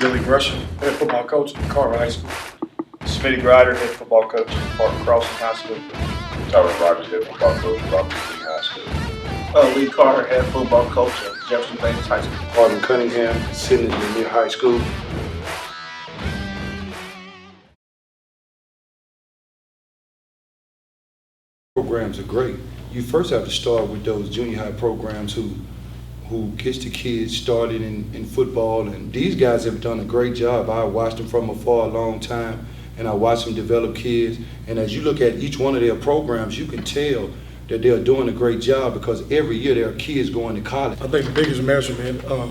Billy Gresham, head football coach at Carver High School. Smitty Grider, head football coach at Park Crossing High School. Tyler Rogers, head football coach at Robinson High School. Lee Carter, head football coach at Jefferson Davis High School. Martin Cunningham, Sidney Junior High School. Programs are great. You first have to start with those junior high programs who gets the kids started in football, and these guys have done a great job. I watched them from afar a long time, and I watched them develop kids. And as you look at each one of their programs, you can tell that they're doing a great job because every year there are kids going to college. I think the biggest measurement of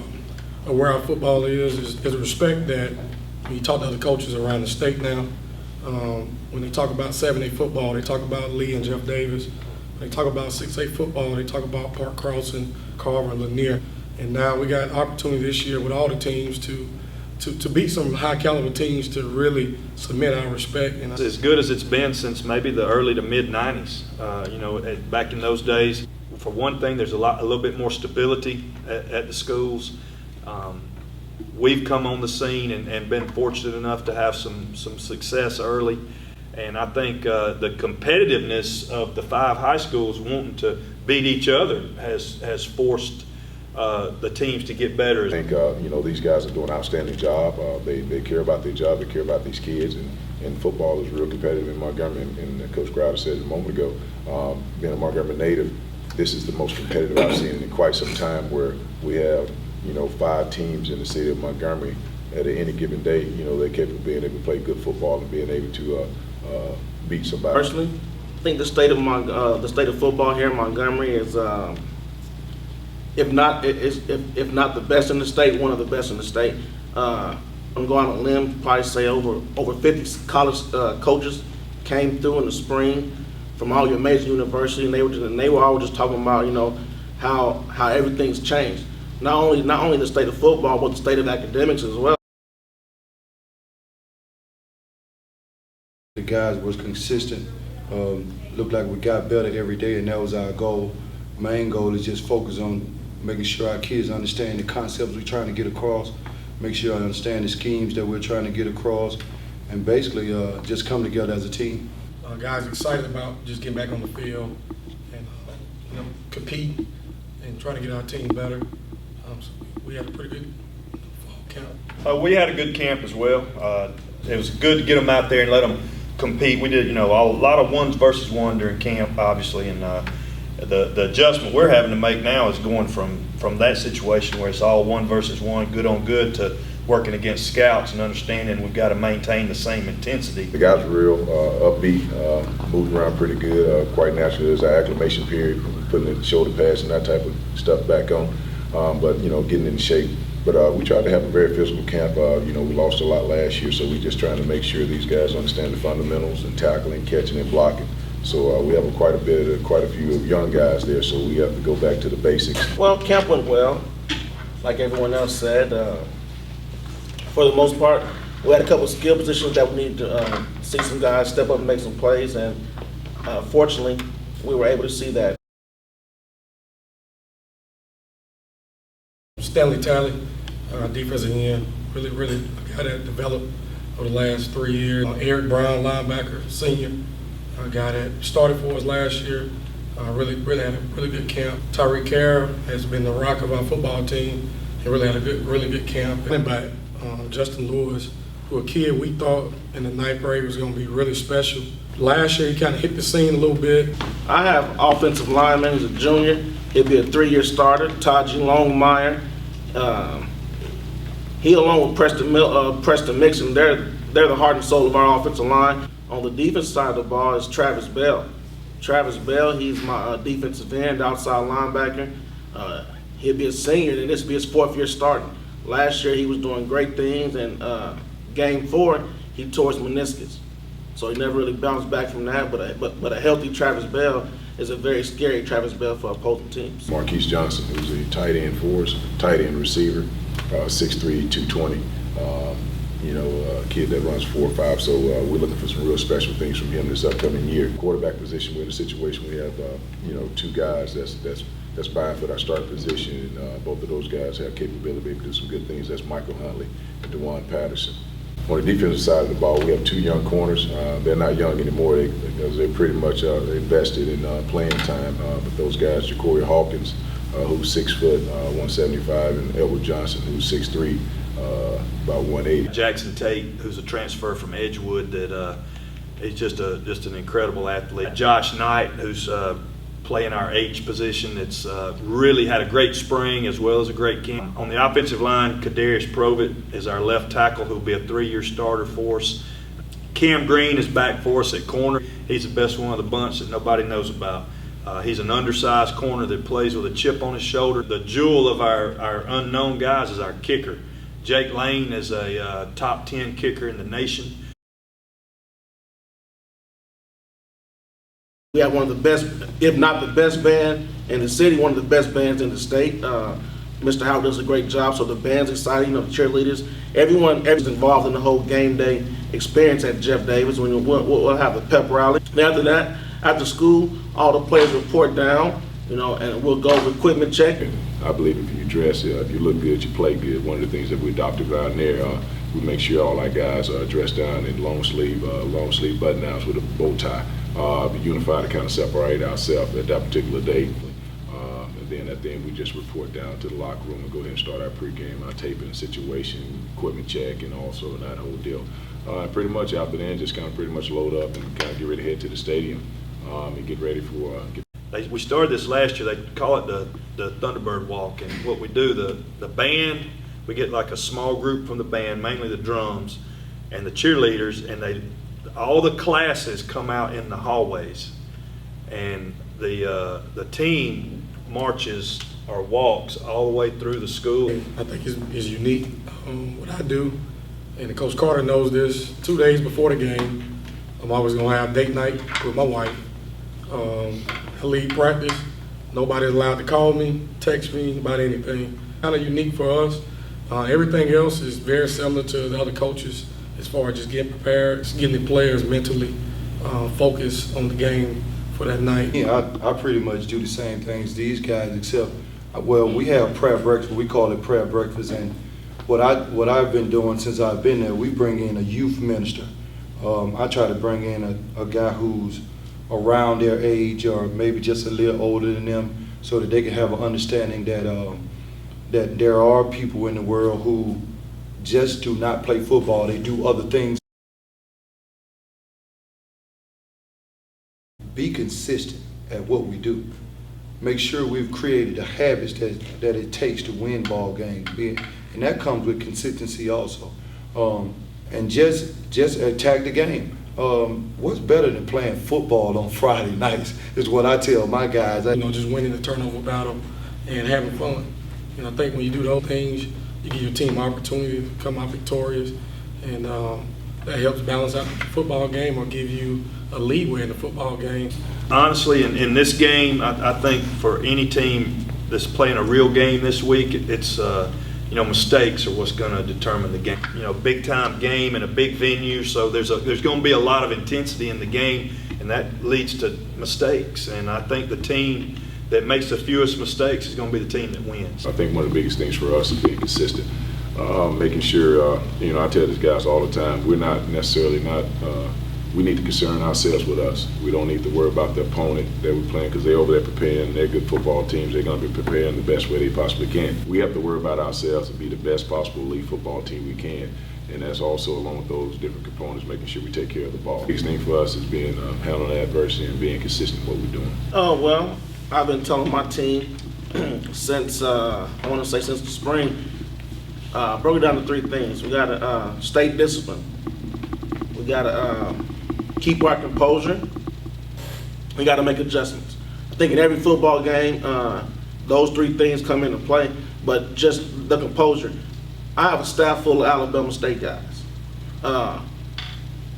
where our football is the respect that when you talk to other coaches around the state now. When they talk about 7A football, they talk about Lee and Jeff Davis. When they talk about 6A football, they talk about Park Crossing, Carver, and Lanier. And now we got opportunity this year with all the teams to beat some high caliber teams to really cement our respect. And It's as good as it's been since maybe the early to mid '90s. Back in those days, for one thing, there's a little bit more stability at the schools. We've come on the scene and been fortunate enough to have some success early. And I think the competitiveness of the 5 high schools wanting to beat each other has forced the teams to get better. I think these guys are doing an outstanding job. They care about their job. They care about these kids. And football is real competitive in Montgomery. And Coach Grider said a moment ago, being a Montgomery native, this is the most competitive I've seen in quite some time, where we have 5 teams in the city of Montgomery at any given day. They're capable of being able to play good football and being able to beat somebody. Personally, I think the state of football here in Montgomery is, if not the best in the state, one of the best in the state. I'm going on a limb to probably say over 50 college coaches came through in the spring from all your major universities, and they were all just talking about how everything's changed. Not only the state of football, but the state of academics as well. The guys was consistent. Looked like we got better every day, and that was our goal. Main goal is just focus on making sure our kids understand the concepts we're trying to get across, make sure I understand the schemes that we're trying to get across, and basically just come together as a team. Guys excited about just getting back on the field and compete and trying to get our team better. So we had a pretty good fall camp. We had a good camp as well. It was good to get them out there and let them compete. We did, a lot of 1s versus 1 during camp, obviously, and the adjustment we're having to make now is going from that situation where it's all 1 versus 1, good on good, to working against scouts and understanding we've got to maintain the same intensity. The guys were real upbeat, moved around pretty good. Quite naturally, there's an acclimation period, putting the shoulder pads and that type of stuff back on. But getting in shape. But we tried to have a very physical camp. We lost a lot last year, so we're just trying to make sure these guys understand the fundamentals and tackling, catching, and blocking. So we have quite a few young guys there, so we have to go back to the basics. Well, camp went well, like everyone else said. For the most part, we had a couple of skill positions that we needed to see some guys step up and make some plays, and fortunately, we were able to see that. Stanley Talley, defensive end, really a guy that developed over the last 3 years. Eric Brown, linebacker, senior, a guy that started for us last year. Really had a really good camp. Tyreek Carroll has been the rock of our football team. He really had a really good camp. And back, Justin Lewis, who a kid we thought in the 9th grade was going to be really special. Last year he kind of hit the scene a little bit. I have offensive lineman who's a junior. He'll be a 3-year starter, Todd G. Longmire. He, along with Preston Mixon, they're the heart and soul of our offensive line. On the defense side of the ball is Travis Bell. Travis Bell, he's my defensive end, outside linebacker. He'll be a senior, and this will be his 4th year starting. Last year he was doing great things, and game 4 he tore his meniscus, so he never really bounced back from that. But a healthy Travis Bell is a very scary Travis Bell for opposing teams. Marquise Johnson, who's a tight end for us, tight end receiver, 6'3", 220. A kid that runs 4.5. So we're looking for some real special things from him this upcoming year. Quarterback position, we're in a situation we have 2 guys that's that's vying for that starting position. And both of those guys have capability to do some good things. That's Michael Huntley and DeJuan Patterson. On the defensive side of the ball, we have 2 young corners. They're not young anymore because they're pretty much invested in playing time. But those guys, Ja'Cory Hawkins, who's 6 foot, 175, and Edward Johnson, who's 6'3", about 180. Jackson Tate, who's a transfer from Edgewood, that he's just an incredible athlete. Josh Knight, who's playing our H position, that's really had a great spring as well as a great camp. On the offensive line, Kadarius Provett is our left tackle, who'll be a 3-year starter for us. Cam Green is back for us at corner. He's the best one of the bunch that nobody knows about. He's an undersized corner that plays with a chip on his shoulder. The jewel of our unknown guys is our kicker. Jake Lane is a top 10 kicker in the nation. We have one of the best, if not the best band in the city, one of the best bands in the state. Mr. Howard does a great job, so the band's exciting, you know, the cheerleaders. Everyone's involved in the whole game day experience at Jeff Davis. We'll have a pep rally. And after that, after school, all the players report down, you know, and we'll go with equipment checking. I believe if you dress, if you look good, you play good. One of the things that we adopted down there, we make sure all our guys are dressed down in long sleeve button-downs with a bow tie. Be unified to kind of separate ourselves at that particular day. And then at the end, we just report down to the locker room and go ahead and start our pregame, our taping situation, equipment check, and also that whole deal. Pretty much after then, just kind of pretty much load up and kind of get ready to head to the stadium and get ready for. We started this last year. They call it the Thunderbird Walk, and what we do, the band, we get like a small group from the band, mainly the drums, and the cheerleaders, and all the classes come out in the hallways, and the team marches or walks all the way through the school. I think it's unique. What I do, and Coach Carter knows this, 2 days before the game, I'm always going to have date night with my wife. I leave practice. Nobody's allowed to call me, text me about anything. Kind of unique for us. Everything else is very similar to the other coaches as far as just getting prepared, getting the players mentally focused on the game for that night. Yeah, I pretty much do the same things these guys, except, well, we have prayer breakfast. We call it prayer breakfast, and what I've been doing since I've been there, we bring in a youth minister. I try to bring in a guy who's around their age or maybe just a little older than them, so that they can have an understanding that there are people in the world who just do not play football. They do other things. Be consistent at what we do. Make sure we've created the habits that it takes to win ball games. And that comes with consistency also. And just attack the game. What's better than playing football on Friday nights is what I tell my guys. Just winning the turnover battle and having fun. I think when you do those things, you give your team opportunity to come out victorious, and that helps balance out the football game or give you a leeway in the football game. Honestly, in this game, I think for any team that's playing a real game this week, it's mistakes are what's going to determine the game. Big time game in a big venue, so there's going to be a lot of intensity in the game, and that leads to mistakes. And I think the team that makes the fewest mistakes is going to be the team that wins. I think one of the biggest things for us is being consistent, making sure. I tell these guys all the time, we're not necessarily we need to concern ourselves with us. We don't need to worry about the opponent that we're playing, because they're over there preparing. They're good football teams. They're going to be preparing the best way they possibly can. We have to worry about ourselves and be the best possible elite football team we can. And that's also, along with those different components, making sure we take care of the ball. The biggest thing for us is being handling adversity and being consistent in what we're doing. Oh, well, I've been telling my team since, I want to say since the spring, broke it down to 3 things. We got to stay disciplined. We got to keep our composure. We got to make adjustments. I think in every football game, those 3 things come into play, but just the composure. I have a staff full of Alabama State guys.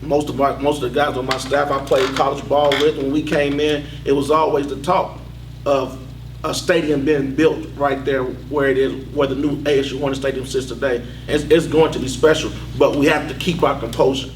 Most of the guys on my staff I played college ball with. When we came in, it was always the talk of a stadium being built right there where it is, where the new ASU Hornet Stadium sits today. It's going to be special, but we have to keep our composure.